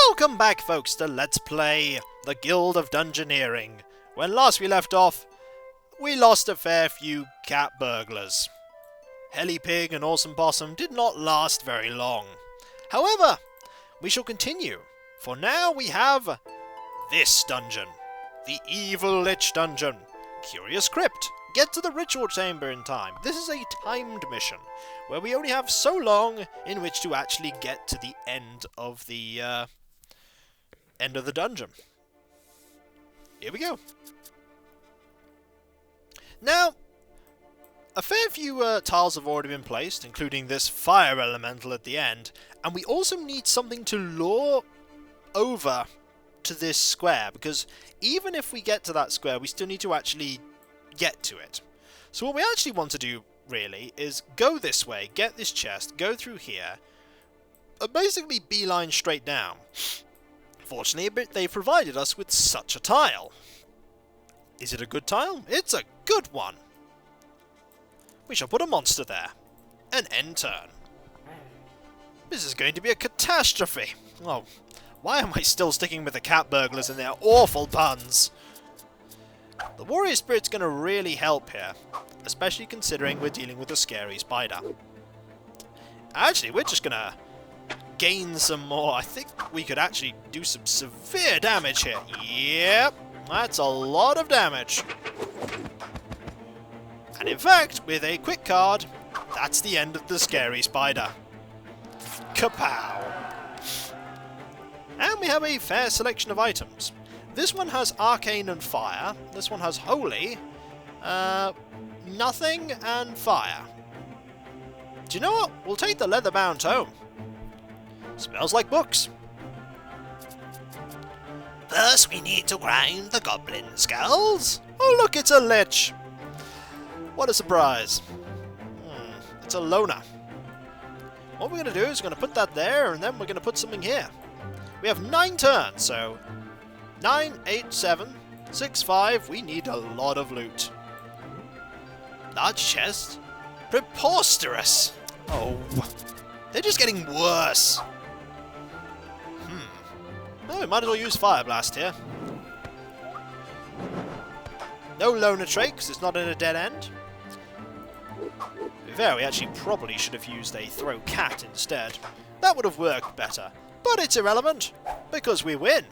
Welcome back, folks, to Let's Play the Guild of Dungeoneering. When last we left off, we lost a fair few cat burglars. Helly Pig and Awesome Possum did not last very long. However, we shall continue, for now we have this dungeon. The Evil Lich Dungeon. Curious Crypt. Get to the ritual chamber in time. This is a timed mission, where we only have so long in which to actually get to the end of the dungeon. Here we go. Now, a fair few tiles have already been placed, including this fire elemental at the end, and we also need something to lure over to this square, because even if we get to that square, we still need to actually get to it. So what we actually want to do, really, is go this way, get this chest, go through here, basically beeline straight down. Fortunately, they provided us with such a tile. Is it a good tile? It's a good one! We shall put a monster there. An end turn. This is going to be a catastrophe. Oh, why am I still sticking with the cat burglars and their awful puns? The warrior spirit's going to really help here, especially considering we're dealing with a scary spider. Actually, we're just going to gain some more. I think we could actually do some severe damage here. Yep, that's a lot of damage. And in fact, with a quick card, that's the end of the scary spider. Kapow! And we have a fair selection of items. This one has arcane and fire. This one has holy, nothing, and fire. Do you know what? We'll take the leather-bound tome. Smells like books. First, we need to grind the goblin skulls. Oh, look, it's a lich. What a surprise. It's a loner. What we're going to do is we're going to put that there, and then we're going to put something here. We have 9 turns, so 9, 8, 7, 6, 5. We need a lot of loot. Large chest. Preposterous. Oh, they're just getting worse. Oh, we might as well use Fire Blast here. No loner trait, because it's not in a dead end. To be fair, we actually probably should have used a Throw Cat instead. That would have worked better. But it's irrelevant, because we win.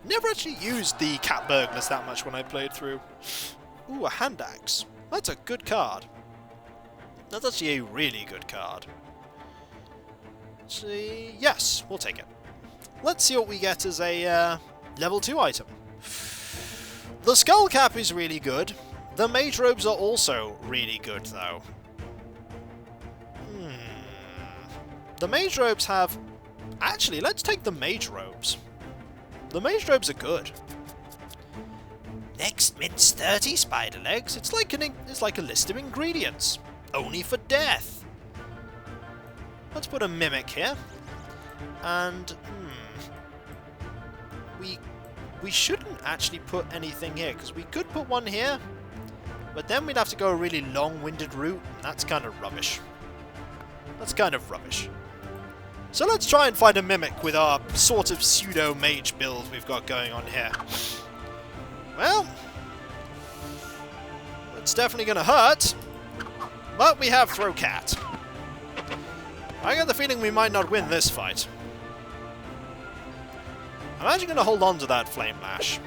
Never actually used the cat burglars that much when I played through. Ooh, a hand axe. That's a good card. That's actually a really good card. Let's see. Yes, we'll take it. Let's see what we get as a level 2 item. The skull cap is really good. The mage robes are also really good, though. The mage robes have... Actually, let's take the mage robes. The mage robes are good. Next, mince 30 spider legs. It's like a list of ingredients. Only for death. Let's put a mimic here. And... We shouldn't actually put anything here, because we could put one here, but then we'd have to go a really long-winded route, and that's kind of rubbish. That's kind of rubbish. So let's try and find a mimic with our sort of pseudo-mage build we've got going on here. Well, it's definitely going to hurt, but we have Throw Cat. I get the feeling we might not win this fight. I'm actually going to hold on to that Flame Lash.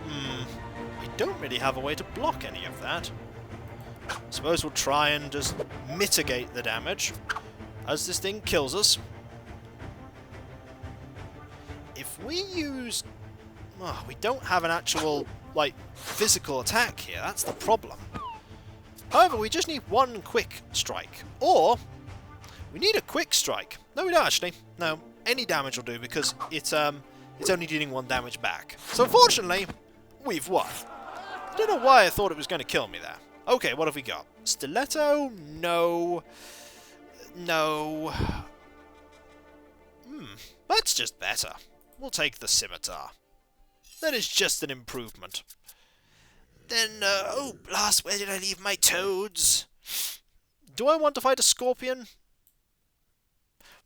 We don't really have a way to block any of that. I suppose we'll try and just mitigate the damage as this thing kills us. If we use... Oh, we don't have an actual, like, physical attack here. That's the problem. However, we just need one quick strike. Or... we need a quick strike. No, we don't actually. No, any damage will do, because it's only dealing 1 damage back. So fortunately, we've won. I don't know why I thought it was going to kill me there. Okay, what have we got? Stiletto? No. No. That's just better. We'll take the scimitar. That is just an improvement. Then, oh, blast, where did I leave my toads? Do I want to fight a scorpion?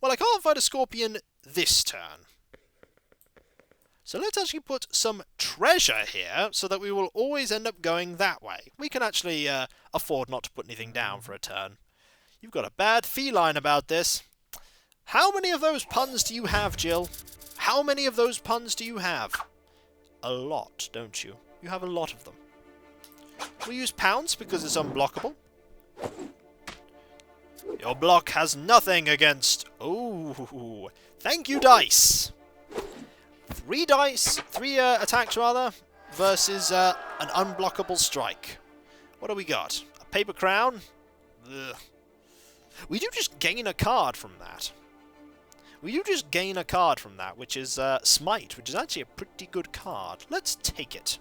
Well, I can't fight a scorpion this turn. So let's actually put some treasure here, so that we will always end up going that way. We can actually afford not to put anything down for a turn. You've got a bad feline about this. How many of those puns do you have, Jill? How many of those puns do you have? A lot, don't you? You have a lot of them. We use pounce because it's unblockable. Your block has nothing against... Ooh, thank you, dice. 3 dice, 3 attacks rather, versus an unblockable strike. What do we got? A paper crown? Ugh. We do just gain a card from that. Which is Smite, which is actually a pretty good card. Let's take it.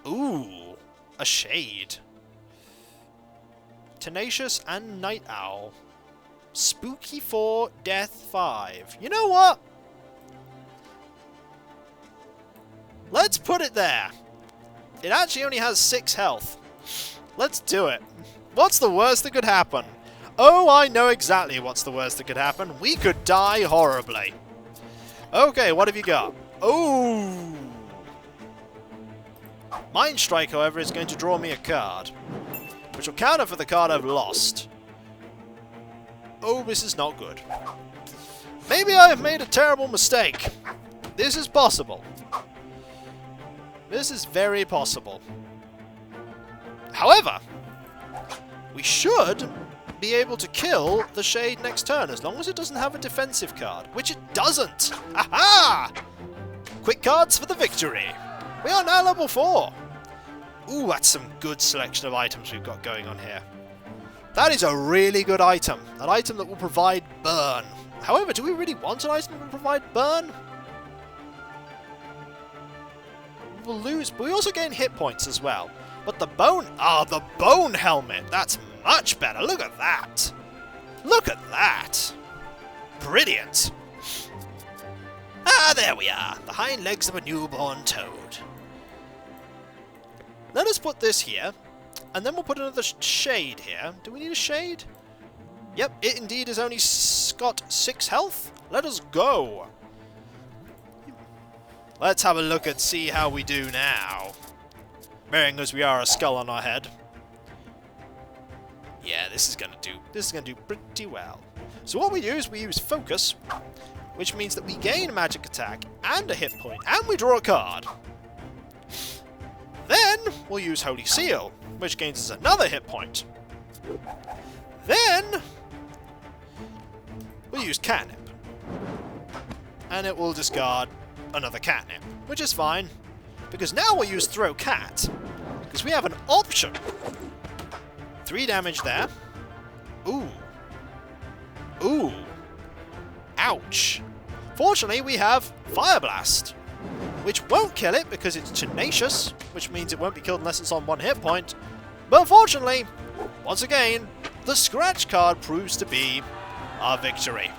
Ooh, a shade. Tenacious and Night Owl. Spooky 4, Death 5. You know what? Let's put it there. It actually only has 6 health. Let's do it. What's the worst that could happen? Oh, I know exactly what's the worst that could happen. We could die horribly. Okay, what have you got? Oh! Mind Strike, however, is going to draw me a card, which will counter for the card I've lost. Oh, this is not good. Maybe I have made a terrible mistake. This is possible. This is very possible. However, we should be able to kill the shade next turn, as long as it doesn't have a defensive card, which it doesn't. Aha! Quick cards for the victory. We are now level 4. Ooh, that's some good selection of items we've got going on here. That is a really good item. An item that will provide burn. However, do we really want an item that will provide burn? We'll lose, but we also gain hit points as well. But the bone... the bone helmet! That's much better. Look at that. Look at that. Brilliant. Ah, there we are. The hind legs of a newborn toad. Let us put this here. And then we'll put another shade here. Do we need a shade? Yep, it indeed has only got 6 health. Let us go. Let's have a look and see how we do now. Bearing as we are a skull on our head. Yeah, this is gonna do pretty well. So what we do is we use focus, which means that we gain a magic attack and a hit point, and we draw a card. Then we'll use Holy Seal, which gains us another hit point. Then we'll use Catnip, and it will discard another Catnip, which is fine, because now we'll use Throw Cat, because we have an option. 3 damage there. Ooh. Ooh. Ouch. Fortunately, we have Fire Blast, which won't kill it because it's tenacious, which means it won't be killed unless it's on 1 hit point. But unfortunately, once again, the scratch card proves to be our victory.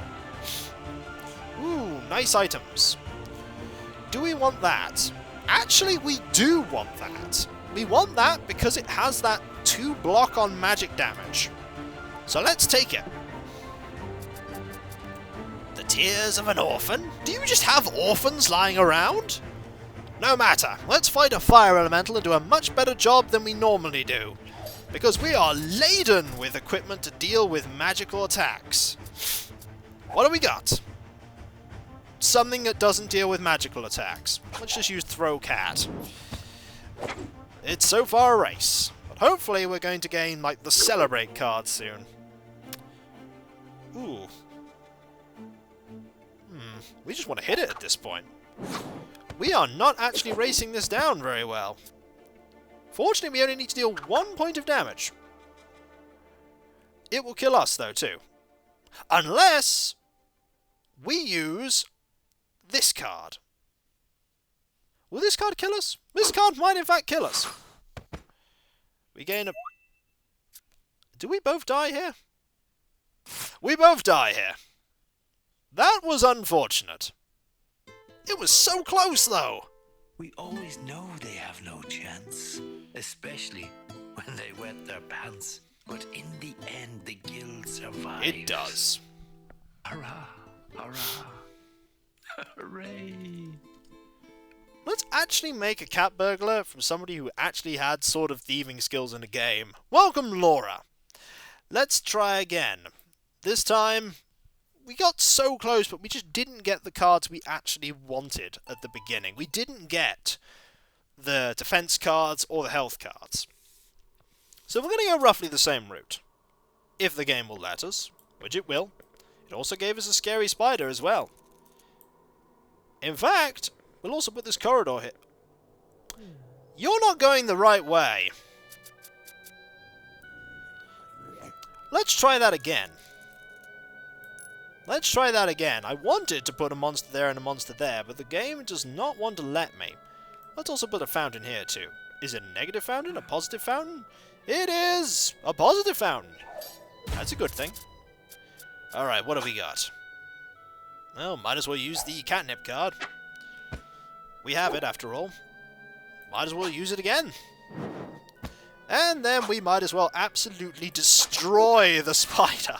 Ooh, nice items. Do we want that? Actually, we do want that. We want that because it has that 2 block on magic damage. So let's take it. The Tears of an Orphan? Do you just have orphans lying around? No matter, let's fight a fire elemental and do a much better job than we normally do, because we are laden with equipment to deal with magical attacks. What do we got? Something that doesn't deal with magical attacks. Let's just use Throw Cat. It's so far a race, but hopefully we're going to gain, like, the Celebrate card soon. Ooh. We just want to hit it at this point. We are not actually racing this down very well. Fortunately, we only need to deal 1 point of damage. It will kill us, though, too. Unless we use this card. Will this card kill us? This card might, in fact, kill us. We gain a... Do we both die here? We both die here. That was unfortunate. It was so close, though. We always know they have no chance, especially when they wet their pants. But in the end, the guild survives. It does. Hurrah! Hurrah! Hooray! Let's actually make a cat burglar from somebody who actually had sort of thieving skills in a game. Welcome, Laura. Let's try again. This time, we got so close, but we just didn't get the cards we actually wanted at the beginning. We didn't get the defense cards or the health cards. So we're going to go roughly the same route. If the game will let us, which it will. It also gave us a scary spider as well. In fact, we'll also put this corridor here. You're not going the right way. Let's try that again. Let's try that again. I wanted to put a monster there and a monster there, but the game does not want to let me. Let's also put a fountain here too. Is it a negative fountain? A positive fountain? It is a positive fountain. That's a good thing. Alright, what have we got? Well, might as well use the catnip card. We have it, after all. Might as well use it again. And then we might as well absolutely destroy the spider.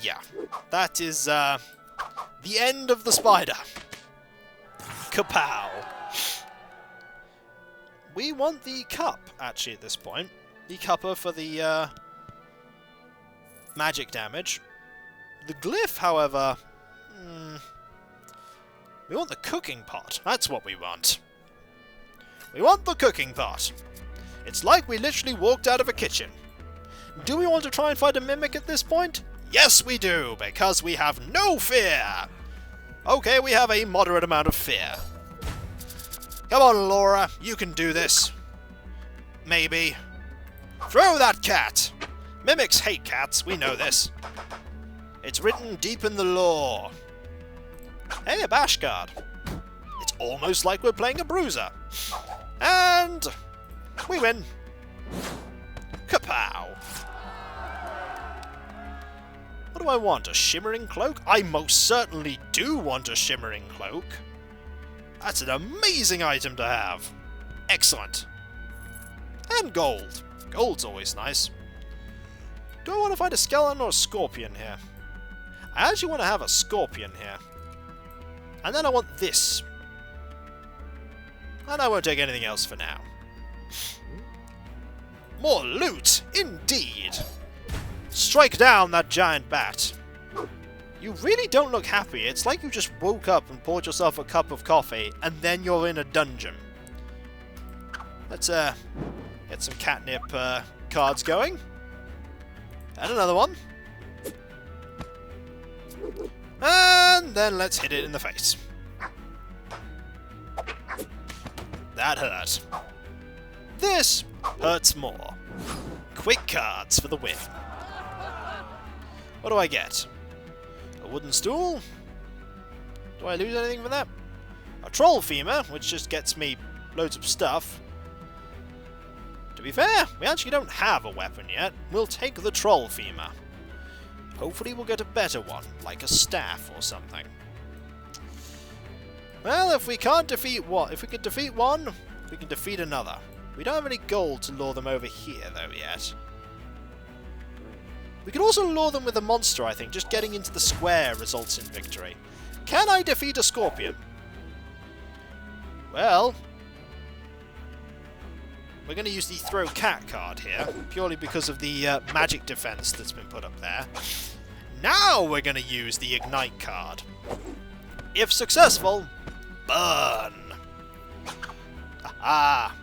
Yeah, that is the end of the spider. Kapow! We want the cup, actually, at this point. The cuppa for the magic damage. The glyph, however... we want the cooking pot. That's what we want. We want the cooking pot. It's like we literally walked out of a kitchen. Do we want to try and fight a mimic at this point? Yes, we do, because we have no fear. Okay, we have a moderate amount of fear. Come on, Laura, you can do this. Maybe. Throw that cat! Mimics hate cats, we know this. It's written deep in the lore. Hey, a bash card. It's almost like we're playing a bruiser. And we win. Kapow! What do I want? A shimmering cloak? I most certainly do want a shimmering cloak. That's an amazing item to have. Excellent. And gold. Gold's always nice. Do I want to find a skeleton or a scorpion here? I actually want to have a scorpion here. And then I want this. And I won't take anything else for now. More loot, indeed. Strike down that giant bat. You really don't look happy. It's like you just woke up and poured yourself a cup of coffee, and then you're in a dungeon. Let's get some catnip cards going. And another one. And then let's hit it in the face. That hurt. This hurts more. Quick cards for the win. What do I get? A wooden stool? Do I lose anything for that? A troll femur, which just gets me loads of stuff. To be fair, we actually don't have a weapon yet. We'll take the troll femur. Hopefully we'll get a better one, like a staff or something. Well, if we can't defeat one, if we can defeat one, we can defeat another. We don't have any gold to lure them over here, though, yet. We could also lure them with a monster, I think. Just getting into the square results in victory. Can I defeat a scorpion? Well, we're going to use the throw cat card here, purely because of the magic defense that's been put up there. Now we're going to use the ignite card. If successful, burn. Aha.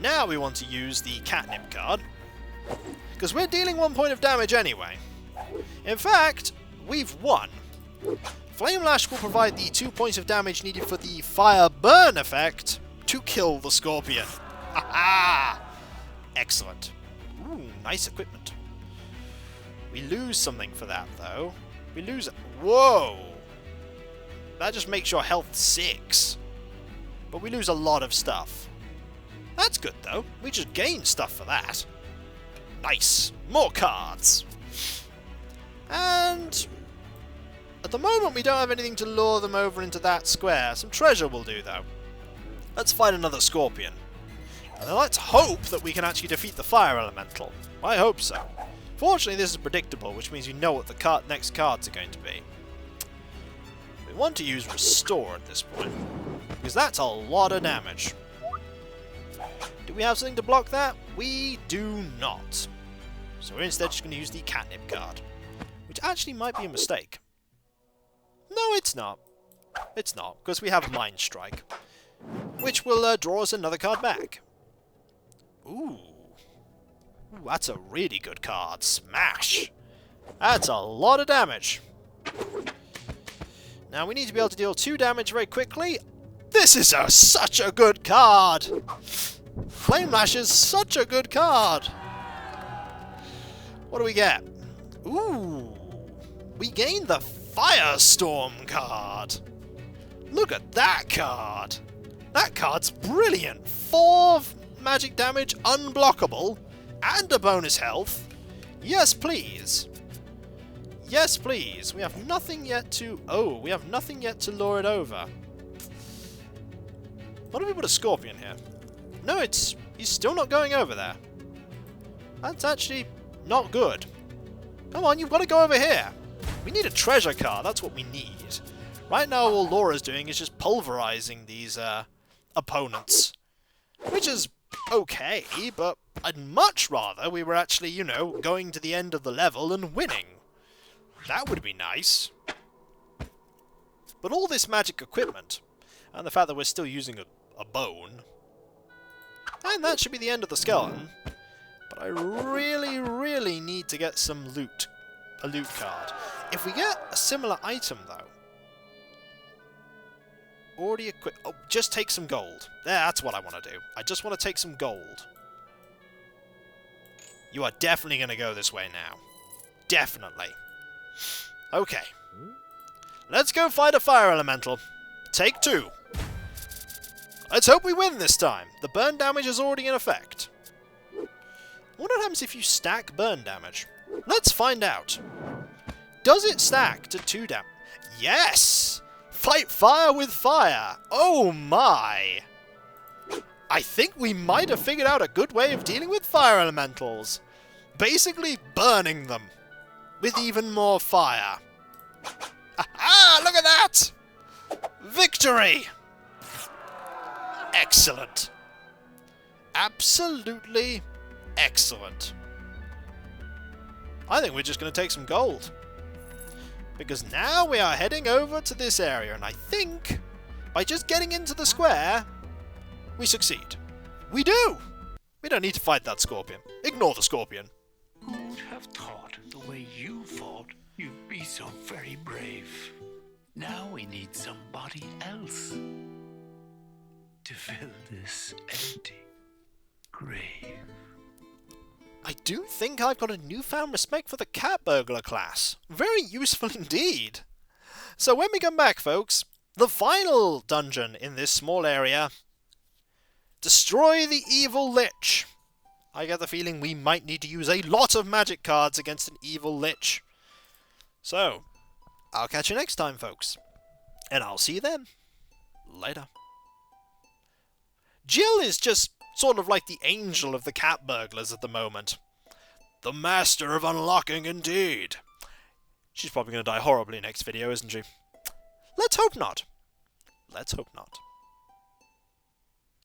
Now we want to use the catnip card, because we're dealing 1 point of damage anyway. In fact, we've won. Flame Lash will provide the 2 points of damage needed for the fire burn effect to kill the scorpion. Aha! Excellent. Ooh, nice equipment. We lose something for that, though. We lose... Whoa! That just makes your health 6. But we lose a lot of stuff. That's good, though. We just gain stuff for that. Nice. More cards. And... at the moment, we don't have anything to lure them over into that square. Some treasure will do, though. Let's find another scorpion. Now let's hope that we can actually defeat the fire elemental. I hope so. Fortunately, this is predictable, which means you know what the next cards are going to be. We want to use Restore at this point, because that's a lot of damage. Do we have something to block that? We do not. So we're instead just going to use the Catnip card, which actually might be a mistake. No, it's not. It's not, because we have Mind Strike, which will draw us another card back. Ooh. Ooh, that's a really good card. Smash! That's a lot of damage. Now we need to be able to deal 2 damage very quickly. This is such a good card! Flame Lash is such a good card! What do we get? Ooh! We gain the Firestorm card! Look at that card! That card's brilliant! 4 magic damage, unblockable, and a bonus health. Yes, please. Yes, please. We have nothing yet to... Oh, we have nothing yet to lure it over. What if we put a Scorpion here? No, he's still not going over there. That's actually not good. Come on, you've got to go over here. We need a treasure card. That's what we need. Right now, all Laura's doing is just pulverizing these opponents, which is okay, but I'd much rather we were actually, you know, going to the end of the level and winning. That would be nice. But all this magic equipment, and the fact that we're still using a bone, and that should be the end of the skeleton, but I really, really need to get some loot. A loot card. If we get a similar item, though, already equipped... Oh, just take some gold. Yeah, that's what I want to do. I just want to take some gold. You are definitely going to go this way now. Definitely. Okay. Let's go fight a fire elemental. Take 2. Let's hope we win this time. The burn damage is already in effect. What happens if you stack burn damage? Let's find out. Does it stack to 2 damage? Yes! Fight fire with fire! Oh my! I think we might have figured out a good way of dealing with fire elementals. Basically burning them. With even more fire. Aha! Look at that! Victory! Excellent. Absolutely excellent. I think we're just going to take some gold. Because now we are heading over to this area, and I think by just getting into the square, we succeed. We do! We don't need to fight that scorpion. Ignore the scorpion. Who'd have thought the way you fought, you'd be so very brave? Now we need somebody else to fill this empty grave. I do think I've got a newfound respect for the cat burglar class. Very useful indeed. So when we come back, folks, the final dungeon in this small area, destroy the evil lich. I get the feeling we might need to use a lot of magic cards against an evil lich. So, I'll catch you next time, folks. And I'll see you then. Later. Jill is just sort of like the angel of the cat burglars at the moment. The master of unlocking, indeed. She's probably going to die horribly next video, isn't she? Let's hope not. Let's hope not.